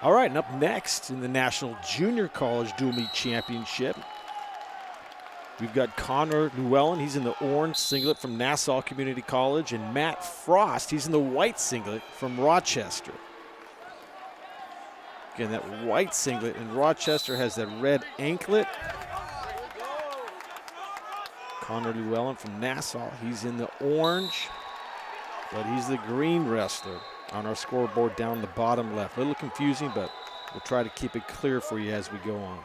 All right, and up next in the National Junior College Dual Meet Championship, we've got Connor Llewelyn. He's in the orange singlet from Nassau Community College, and Matt Frost. He's in the white singlet from Rochester. Again, that white singlet in Rochester has that red anklet. Connor Llewelyn from Nassau. He's in the orange, but he's the green wrestler on our scoreboard down the bottom left. A little confusing, but we'll try to keep it clear for you as we go on.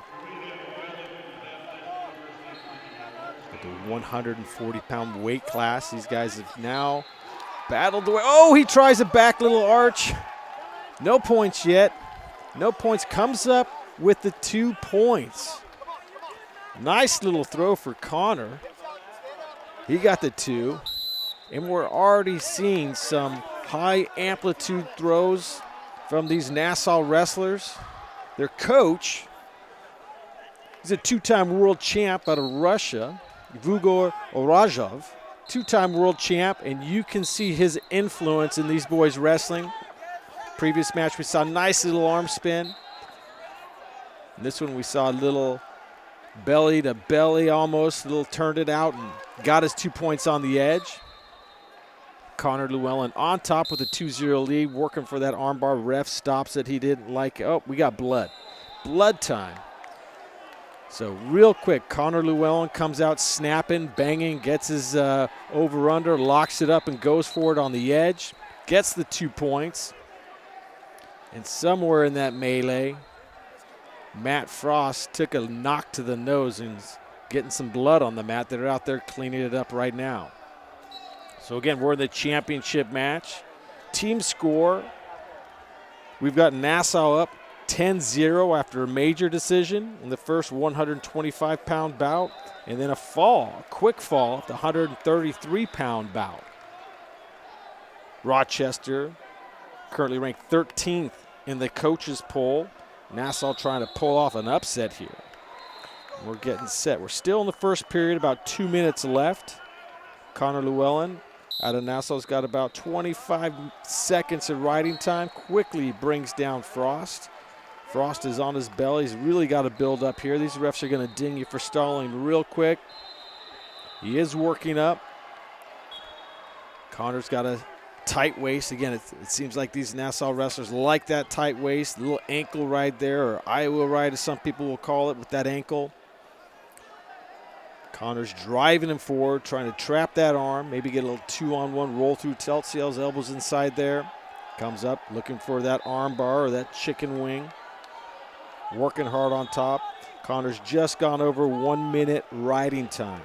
The 140-pound weight class. These guys have now battled away. Oh, he tries a back little arch. No points yet. No points. Comes up with the 2 points. Nice little throw for Connor. He got the 2. And we're already seeing some high amplitude throws from these Nassau wrestlers. Their coach, he's a 2-time world champ out of Russia, Vugor Orajov, 2-time world champ, and you can see his influence in these boys wrestling. Previous match we saw a nice little arm spin. And this one we saw a little belly to belly almost, a little turned it out and got his 2 points on the edge. Connor Llewelyn on top with a 2-0 lead, working for that armbar. Ref stops it. He didn't like it. Oh, we got blood. Blood time. So real quick, Connor Llewelyn comes out snapping, banging, gets his over-under, locks it up and goes for it on the edge. Gets the 2 points. And somewhere in that melee, Matt Frost took a knock to the nose and is getting some blood on the mat. They're out there cleaning it up right now. So again, we're in the championship match. Team score, we've got Nassau up 10-0 after a major decision in the first 125-pound bout, and then a quick fall at the 133-pound bout. Rochester currently ranked 13th in the coaches poll. Nassau trying to pull off an upset here. We're getting set. We're still in the first period, about 2 minutes left. Connor Llewelyn out of Nassau's got about 25 seconds of riding time. Quickly brings down Frost. Frost is on his belly. He's really got to build up here. These refs are going to ding you for stalling real quick. He is working up. Connor's got a tight waist. Again, it seems like these Nassau wrestlers like that tight waist, a little ankle ride there, or Iowa ride as some people will call it with that ankle. Connor's driving him forward, trying to trap that arm, maybe get a little 2-on-1 roll through tilt. See how his elbows inside there. Comes up looking for that arm bar or that chicken wing. Working hard on top. Connor's just gone over 1 minute riding time.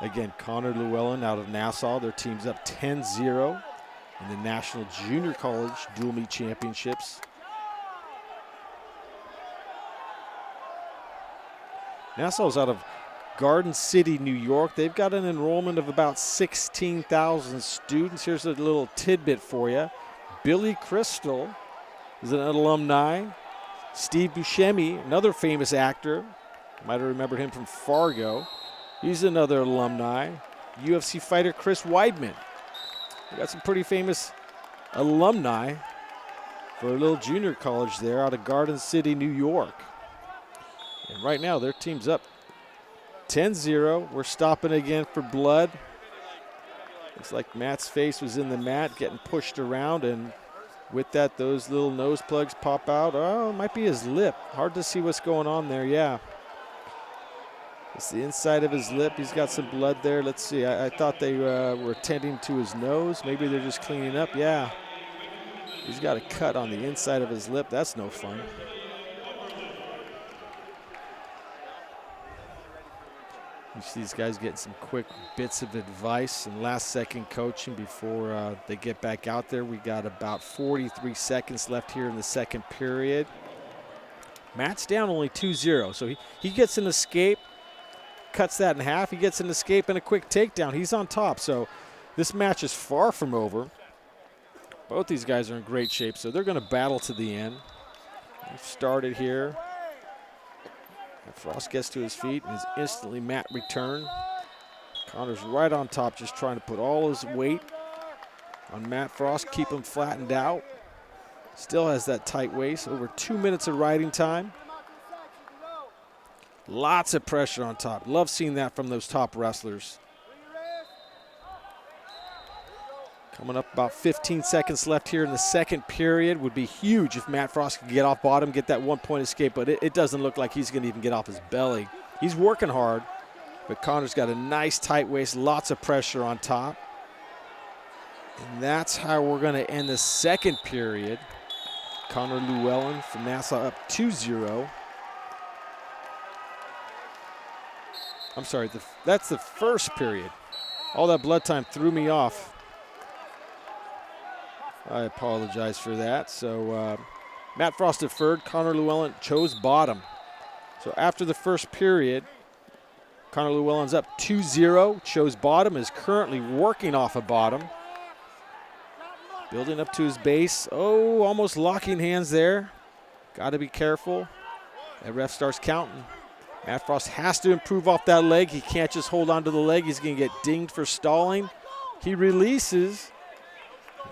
Again, Connor Llewelyn out of Nassau. Their team's up 10-0 in the National Junior College Dual Meet Championships. Nassau's out of Garden City, New York. They've got an enrollment of about 16,000 students. Here's a little tidbit for you. Billy Crystal is an alumni. Steve Buscemi, another famous actor. You might have remembered him from Fargo. He's another alumni. UFC fighter Chris Weidman. We got some pretty famous alumni for a little junior college there out of Garden City, New York. And right now their team's up 10-0. We're stopping again for blood. Looks like Matt's face was in the mat, getting pushed around, and with that, those little nose plugs pop out. Oh, it might be his lip. Hard to see what's going on there, yeah. It's the inside of his lip. He's got some blood there. Let's see. I thought they were tending to his nose. Maybe they're just cleaning up. Yeah. He's got a cut on the inside of his lip. That's no fun. You see these guys getting some quick bits of advice and last-second coaching before they get back out there. We got about 43 seconds left here in the second period. Matt's down only 2-0, so he gets an escape, cuts that in half. He gets an escape and a quick takedown. He's on top, so this match is far from over. Both these guys are in great shape, so they're going to battle to the end. We've started here. Frost gets to his feet and is instantly mat return. Connor's right on top, just trying to put all his weight on Matt Frost, keep him flattened out. Still has that tight waist, over 2 minutes of riding time. Lots of pressure on top. Love seeing that from those top wrestlers. Coming up about 15 seconds left here in the second period. Would be huge if Matt Frost could get off bottom, get that 1 point escape, but it doesn't look like he's gonna even get off his belly. He's working hard, but Connor's got a nice tight waist, lots of pressure on top. And that's how we're gonna end the second period. Connor Llewelyn from Nassau up 2-0. I'm sorry, that's the first period. All that blood time threw me off. I apologize for that. So Matt Frost deferred, Connor Llewelyn chose bottom. So after the first period, Connor Llewellyn's up 2-0, chose bottom, is currently working off a bottom. Building up to his base. Oh, almost locking hands there. Got to be careful. That ref starts counting. Matt Frost has to improve off that leg. He can't just hold on to the leg. He's going to get dinged for stalling. He releases.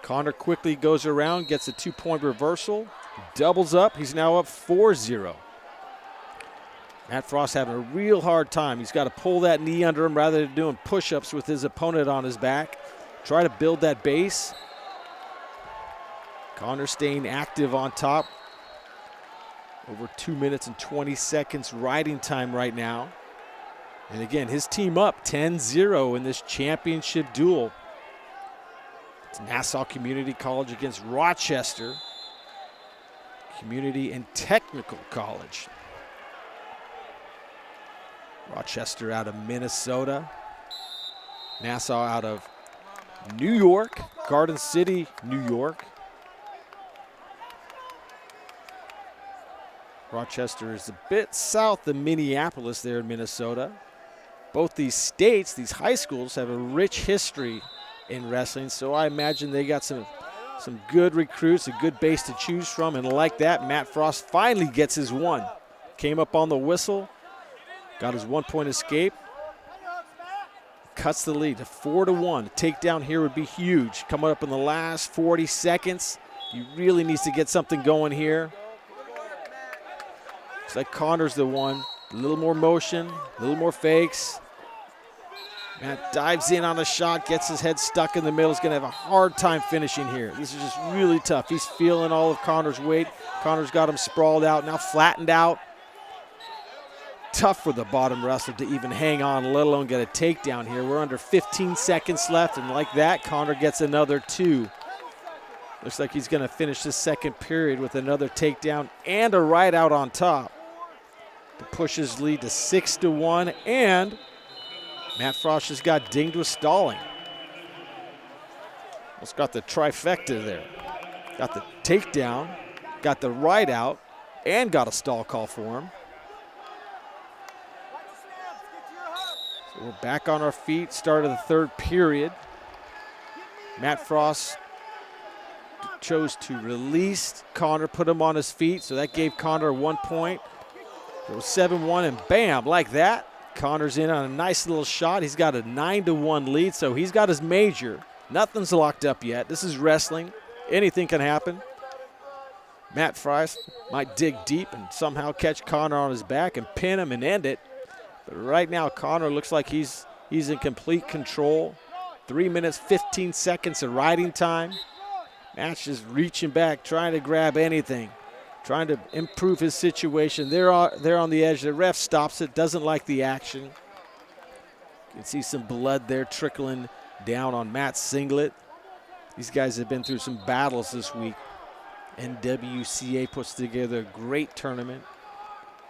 Connor quickly goes around, gets a 2 point reversal, doubles up. He's now up 4-0. Matt Frost having a real hard time. He's got to pull that knee under him rather than doing push-ups with his opponent on his back. Try to build that base. Connor staying active on top. Over 2 minutes and 20 seconds riding time right now. And again, his team up 10-0 in this championship duel. It's Nassau Community College against Rochester Community and Technical College. Rochester out of Minnesota. Nassau out of New York, Garden City, New York. Rochester is a bit south of Minneapolis there in Minnesota. Both these states, these high schools, have a rich history in wrestling, so I imagine they got some good recruits, a good base to choose from, and like that, Matt Frost finally gets his one. Came up on the whistle, got his 1 point escape, cuts the lead to 4-1. A takedown here would be huge. Coming up in the last 40 seconds, he really needs to get something going here. Looks like Connor's the one. A little more motion, a little more fakes. Matt dives in on a shot, gets his head stuck in the middle. He's going to have a hard time finishing here. This is just really tough. He's feeling all of Connor's weight. Connor's got him sprawled out, now flattened out. Tough for the bottom wrestler to even hang on, let alone get a takedown here. We're under 15 seconds left, and like that, Connor gets another 2. Looks like he's going to finish the second period with another takedown and a right out on top to push his lead to 6-1, and Matt Frost just got dinged with stalling. Almost got the trifecta there. Got the takedown, got the right out, and got a stall call for him. So we're back on our feet, start of the third period. Matt Frost chose to release Connor, put him on his feet, so that gave Connor 1 point. It was 7-1, and bam, like that. Connor's in on a nice little shot. He's got a 9-1 lead, so he's got his major. Nothing's locked up yet. This is wrestling. Anything can happen. Matt Frost might dig deep and somehow catch Connor on his back and pin him and end it. But right now, Connor looks like he's in complete control. 3 minutes, 15 seconds of riding time. Matt's just reaching back, trying to grab anything, trying to improve his situation. They're on the edge. The ref stops it, doesn't like the action. You can see some blood there trickling down on Matt's singlet. These guys have been through some battles this week. NWCA puts together a great tournament.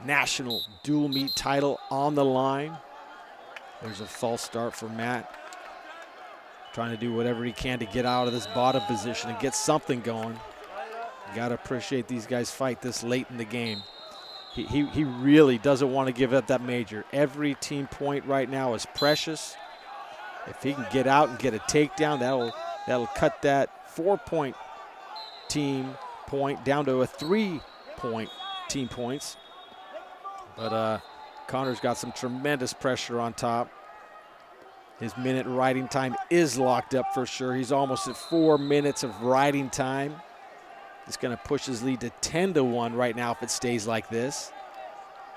National dual meet title on the line. There's a false start for Matt. Trying to do whatever he can to get out of this bottom position and get something going. You got to appreciate these guys fight this late in the game. He really doesn't want to give up that major. Every team point right now is precious. If he can get out and get a takedown, that'll cut that 4-point team point down to a 3-point team points. But Connor's got some tremendous pressure on top. His minute riding time is locked up for sure. He's almost at 4 minutes of riding time. It's going to push his lead to 10-1 right now if it stays like this.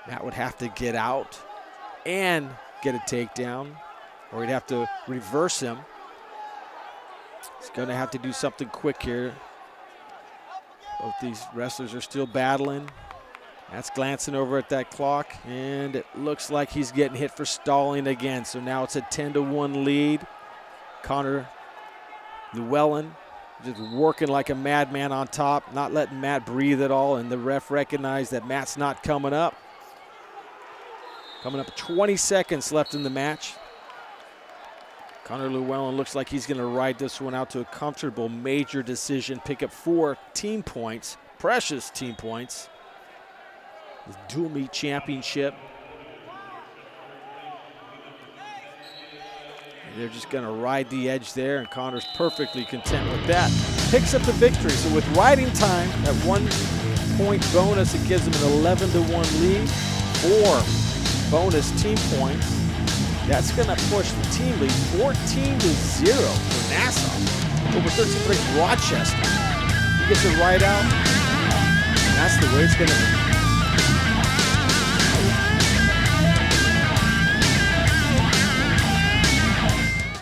Matt would have to get out and get a takedown, or he'd have to reverse him. He's going to have to do something quick here. Both these wrestlers are still battling. Matt's glancing over at that clock, and it looks like he's getting hit for stalling again. So now it's a 10-1 lead. Connor Llewelyn just working like a madman on top, not letting Matt breathe at all, and the ref recognized that Matt's not coming up. Coming up 20 seconds left in the match. Connor Llewelyn looks like he's going to ride this one out to a comfortable major decision, pick up 4 team points, precious team points. His dual meet championship. And they're just going to ride the edge there, and Connor's perfectly content with that. Picks up the victory. So with riding time, that 1 point bonus, it gives him an 11-1 lead. 4 bonus team points. That's going to push the team lead 14-0 for Nassau over 13th ranked Rochester. He gets a ride out. That's the way it's going to be.